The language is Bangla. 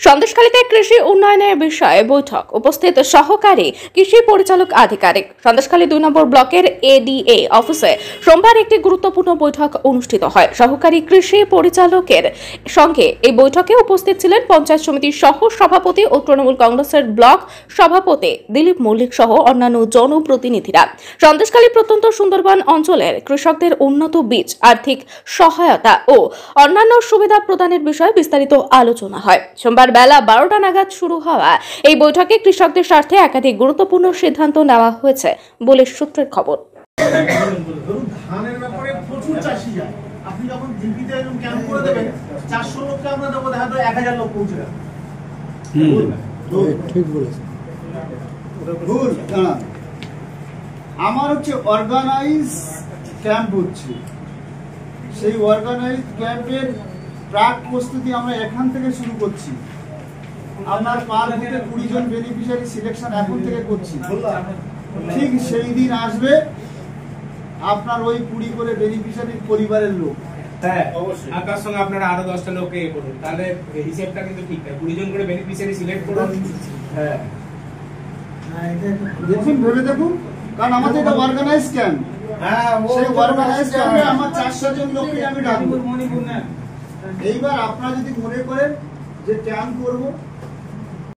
সন্দেশখালীতে কৃষি উন্নয়নের বিষয়ে বৈঠক, উপস্থিত সহকারী কৃষি পরিচালক আধিকারিক। সন্দেশখালী ২ নম্বর ব্লকের এডিএ অফিসে সোমবার একটি গুরুত্বপূর্ণ বৈঠক অনুষ্ঠিত হয়। সহকারী কৃষি পরিচালকের সঙ্গে এই বৈঠকে উপস্থিত ছিলেন পঞ্চায়েত সমিতির সহ সভাপতি ও তৃণমূল কংগ্রেসের ব্লক সভাপতি দিলীপ মল্লিক সহ অন্যান্য জনপ্রতিনিধিরা। সন্দেশখালী প্রত্যন্ত সুন্দরবন অঞ্চলের কৃষকদের উন্নত বীজ, আর্থিক সহায়তা ও অন্যান্য সুবিধা প্রদানের বিষয়ে বিস্তারিত আলোচনা হয়। সোমবার বেলা 12টা নাগাদ শুরু হওয়া এই বৈঠকে কৃষকদের স্বার্থে একাধিক গুরুত্বপূর্ণ সিদ্ধান্ত নেওয়া হয়েছে বলে সূত্রের খবর। ধানের ব্যাপারে প্রচুর চাষি যায়, আপনি যখন ডিপিতে এরকম ক্যাম্প করে দেবেন 400 লোককে আমরা দেবো, দেখা যায় 1000 লোক পৌঁছে যাবে। ঠিক বলেছেন। ভুল না, আমার হচ্ছে অর্গানাইজ ক্যাম্প হচ্ছে, সেই অর্গানাইজ ক্যাম্পের প্রাক প্রস্তুতি আমরা এখান থেকে শুরু করছি। আপনার পার বুথে 20 জন বেনিফিশিয়ারি সিলেকশন এখন থেকে করছি। ঠিক সেই দিন আসবে আপনার ওই 20 করে বেনিফিশিয়ারির পরিবারের লোক। হ্যাঁ, অবশ্যই। আপনার সঙ্গে আপনারা আরো 10টা লোককে করুন, তাহলে হিসাবটা কিন্তু ঠিক না। 20 জন করে বেনিফিশিয়ারি সিলেক্ট করুন। হ্যাঁ, দেখুন, ভেবে দেখুন, কারণ আমাদের এটা অর্গানাইজ ক্যাম্প। হ্যাঁ, সেই অর্গানাইজ ক্যাম্পে আমার 400 জন লোককে আমি ডাকবো। এইবার আপনারা যদি মনে করেন যে ক্যাম্প করবো,